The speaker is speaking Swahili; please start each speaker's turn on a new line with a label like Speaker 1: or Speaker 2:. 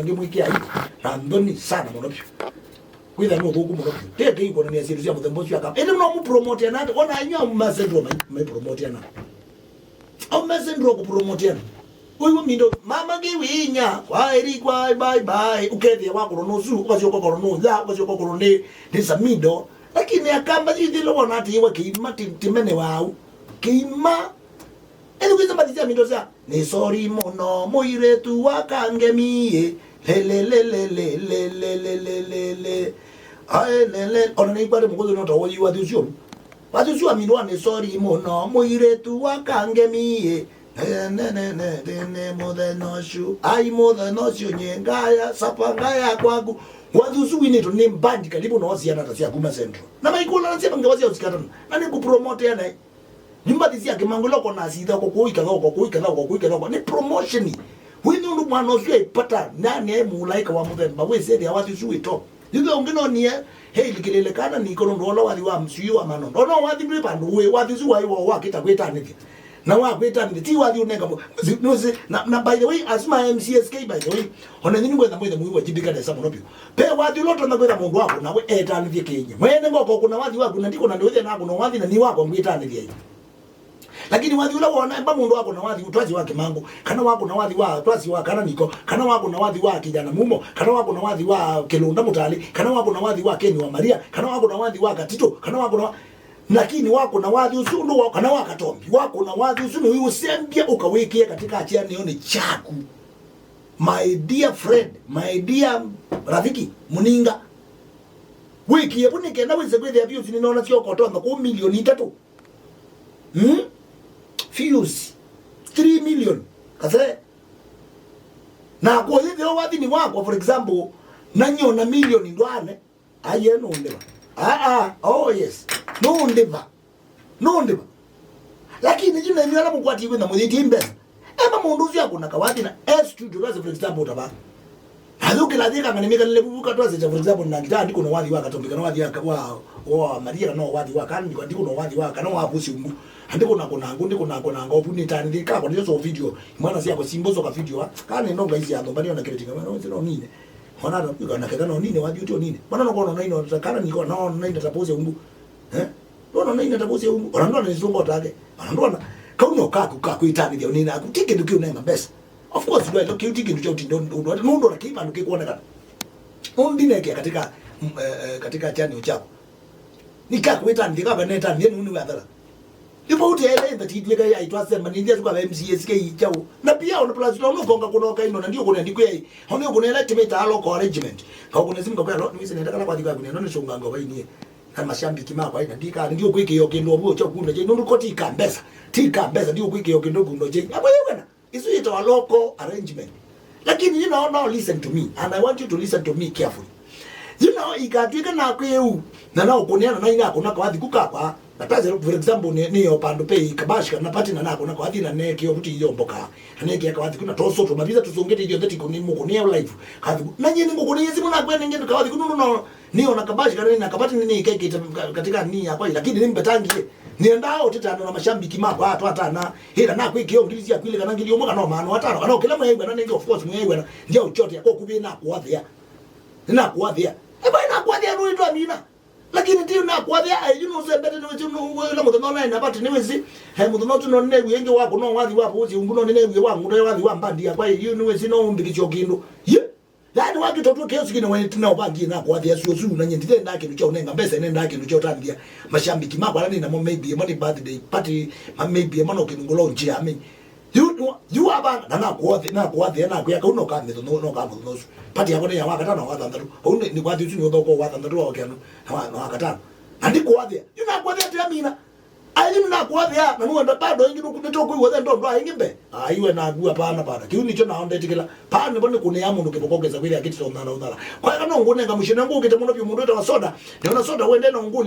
Speaker 1: Ngimuikia hivi randoni sana monopyo kwitha no thuku monopyo tete iko na niasiru cia muthembo cia kama ene no mu promote na ona anyo masendro mai promote na au masendro ku promote na uyu mindo mama giwinya kwa eri kwa bye bye ukethia wako no su ukacio kokoro no za ukacio kokoro ni samido lakini akamba jithilo wona ati wa kiima timene wau kiima ene kwitha mathia mindo za ni sorry mono muiretu wakangemie le ai le ona ni pare mugozo no tawo yi wadusyo amino ane sorry mono muiretu wakangemie ne modeno shu ai modeno shu nyengaya sapangaya kwangu wadusu wineto ni mbandi kalibu no wasiana tasia kuma centro na maikula na sema ngawazia usikatana na ni ku promote yana nyumba dizia kemangulo kona sida ko kuika ni promotion wino ndo mwana oswe ipata nani mulaika wa muthemba wese ya watu suwe to ndizo ngino nie likilele kana ni kono ndo wadi wa msuyo wa mano ndo wadi bre pandu we wadi suwa iwo wa kita kweta niki na wa kweta ndi ti wadi unenga na by the way as my MCSK by the way ona nini kwenda mwenda mwiwa jibika da samu nopyo pe wadi loto na kwenda mungu wako na we etani vye Kenya mwene ngoko kuna wadi wako na ndiko na ndio na kuna wadi na ni wako mwetani vye lakini wadhi ula wona mba mundu wako na wadhi utwazi wake mangu kana wako na wadhi wa twazi wa kana niko kana wako na wadhi wa kijana mumo kana wako na wadhi wa Kelunda Mutali kana wako na wadhi wa Keni wa Maria kana wako na wadhi wa Katito kana wako na lakini wako na wadhi usundu wako kana wakatombi wako na wadhi usundu wewe usembia ukawekie katika achia nione chaku my dear friend my dear rafiki muninga wiki yepo nikenda wese kwethe abuse ninaona sio kotonga kwa milioni 3 views 3 million kase na kwa hivyo wadi ni wako for example nanyo na milioni ndwane aye no ndeba oh yes no ndeba lakini jina nyala mkwati kwenda muditi mbesa ema mundu vya kuna kawadi na studio kaze for example utaba haluki ladika nganemeka lebuka twaze for example na ngita ndiko no wadi waka tombika no wadi wa Maria no wadi waka ndiko no wadi waka no wapusi ungu andiko ndiko na ngopu ni tandika kwa hizo video mwana si yako simbozo ka video kana ndonga hizi ando bali ona creating mwana sio nini ona ndo na kana nini wadi uto nini bwana no nini kana niko na nini tapose ungu ndo nini tapose ungu ona ndo nizongo take ona ndo kauno kako itani ndio nini akutike ndio unenga best of course ndio ndio kitike ndio ndo na kipa ndio kuona kana ndine katika channel chako nikakweta ndika baneta ndeni unu wadala ipo utele ndati ndika yaitwa sema ndia kwa MCSK chao na pia ona plus no konga kunoka ino na ndio kuna ndiko yai hone kuna ile timeta local arrangement ka kuna simu kwa lot mimi nenda kana kwa dika kuna none shonga ngo baini na mashambiki mako aina ndika ndio kwike yoke ndo bo cha kunda je ndo koti kambesa ndio kwike yoke ndo gundo je hapo yona isu ito local arrangement lakini you know now listen to me and I want you to listen to me carefully you know ikatwika na kweu na nao kuneana na ina kuna kwa kukapa nataze for example ni opando pay kabashika na pati na nako na kwa na neki obuti yomboka neki kwa kuna toso to mabiza tusongete hiyo ndeti kuni muko ni live kazi na nyinyi nguko ni zimu na kwenda ngende kwa kuno ni ona kabashika na kapati nini keke katika ni hapa lakini ni mbetangie niendao teta na mashambiki mako hata na hela na kwa hiyo ngilizi ya kwile kana ngilio moka no mano hata kana kila mwe na ndio of course mwe ndio uchote yako kubina kuadhia na kuadhia na kuadhia ndio amina lakini ndio na kuadhia you know say better no la mudano na na but niwezi mudano tuno ne wenge wako no wadhi wapo uzi unguno ne we wangu no wadhi wamba ndia kwa hiyo niwezi no mbikicho kindo yani watu totu kesi kina wewe tuna ubangi na kuadhia sio sio na nyendile ndake ndicho unenga mbesa nenda ndake ndicho tandia mashambiki mako alani na maybe money birthday party maybe mano kinungolo nje ame you aba na kuadhia na kuyaka uno ka mito no ka no pati yako ya wakata na wakata ndo ni kwa titu ni odoko wakata ndo wakano na wakata andi kuadhia yuna kuadhia tiamina ali na kuadhia na muenda bado ingi kutoka kuiwa ndo ingi mbe aiwe na agua pana kiuni cho na onda tikila pana bone kuneya mundu kipokogeza kwile akiti ndo na kwa hiyo ngone ngamushina nguo kitamuno pyo mundu eta soda niona soda uende na nguli